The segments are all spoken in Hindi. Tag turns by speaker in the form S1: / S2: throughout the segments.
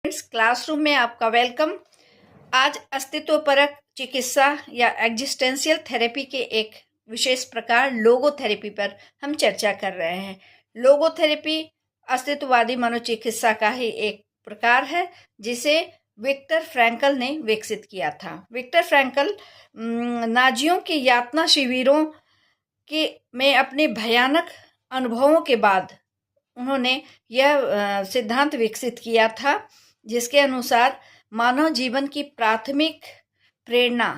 S1: फ्रेंड्स, क्लासरूम में आपका वेलकम। आज अस्तित्वपरक चिकित्सा या एग्जिस्टेंशियल थेरेपी के एक विशेष प्रकार लोगोथेरेपी पर हम चर्चा कर रहे हैं। लोगोथेरेपी अस्तित्ववादी मनोचिकित्सा का ही एक प्रकार है जिसे विक्टर फ्रैंकल ने विकसित किया था। विक्टर फ्रैंकल नाजियों के यातना शिविरों में अपने भयानक अनुभवों के बाद उन्होंने यह सिद्धांत विकसित किया था जिसके अनुसार मानव जीवन की प्राथमिक प्रेरणा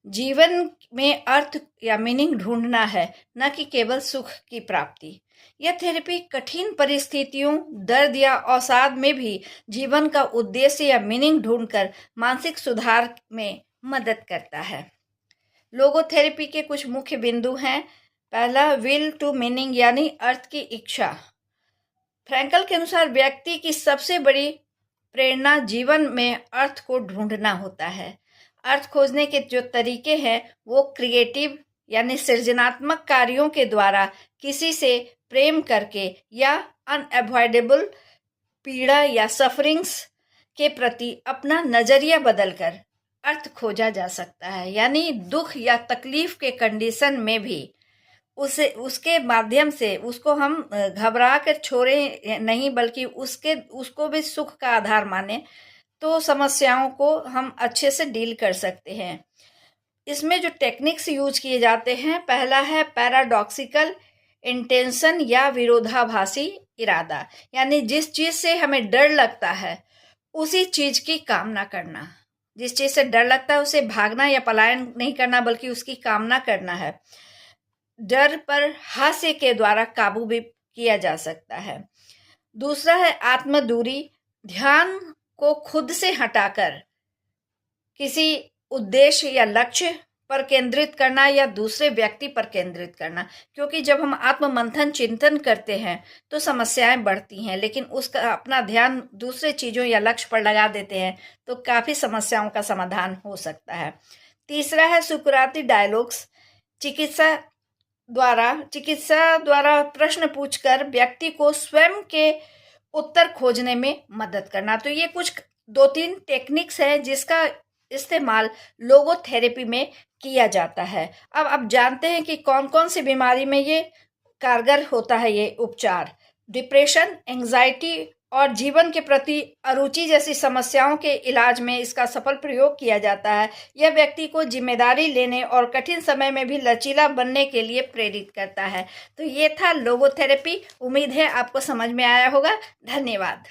S1: जीवन में अर्थ या मीनिंग ढूंढना है, न कि केवल सुख की प्राप्ति। यह थेरेपी कठिन परिस्थितियों, दर्द या अवसाद में भी जीवन का उद्देश्य या मीनिंग ढूंढकर मानसिक सुधार में मदद करता है। लोगोथेरेपी के कुछ मुख्य बिंदु हैं। पहला, विल टू मीनिंग यानी अर्थ की इच्छा। फ्रैंकल के अनुसार व्यक्ति की सबसे बड़ी प्रेरणा जीवन में अर्थ को ढूंढना होता है। अर्थ खोजने के जो तरीके हैं वो क्रिएटिव यानी सृजनात्मक कार्यों के द्वारा, किसी से प्रेम करके या अनअवॉइडेबल पीड़ा या सफरिंग्स के प्रति अपना नजरिया बदलकर अर्थ खोजा जा सकता है। यानी दुख या तकलीफ के कंडीशन में भी उसके माध्यम से उसको हम घबरा कर छोड़े नहीं, बल्कि उसको भी सुख का आधार माने तो समस्याओं को हम अच्छे से डील कर सकते हैं। इसमें जो टेक्निक्स यूज किए जाते हैं, पहला है पैराडॉक्सिकल इंटेंशन या विरोधाभासी इरादा। यानी जिस चीज से हमें डर लगता है उसी चीज की कामना करना। जिस चीज से डर लगता है उसे भागना या पलायन नहीं करना, बल्कि उसकी कामना करना है। डर पर हास्य के द्वारा काबू भी किया जा सकता है। दूसरा है आत्मदूरी। ध्यान को खुद से हटाकर किसी उद्देश्य या लक्ष्य पर केंद्रित करना या दूसरे व्यक्ति पर केंद्रित करना। क्योंकि जब हम आत्ममंथन चिंतन करते हैं तो समस्याएं बढ़ती हैं, लेकिन उसका अपना ध्यान दूसरे चीजों या लक्ष्य पर लगा देते हैं तो काफी समस्याओं का समाधान हो सकता है। तीसरा है सुकराती डायलॉग्स। चिकित्सा द्वारा प्रश्न पूछकर व्यक्ति को स्वयं के उत्तर खोजने में मदद करना। तो ये कुछ 2-3 टेक्निक्स है जिसका इस्तेमाल लोगोथेरेपी में किया जाता है। अब आप जानते हैं कि कौन कौन सी बीमारी में ये कारगर होता है ये उपचार। डिप्रेशन, एंजाइटी और जीवन के प्रति अरुचि जैसी समस्याओं के इलाज में इसका सफल प्रयोग किया जाता है। यह व्यक्ति को जिम्मेदारी लेने और कठिन समय में भी लचीला बनने के लिए प्रेरित करता है। तो ये था लोगोथेरेपी। उम्मीद है आपको समझ में आया होगा। धन्यवाद।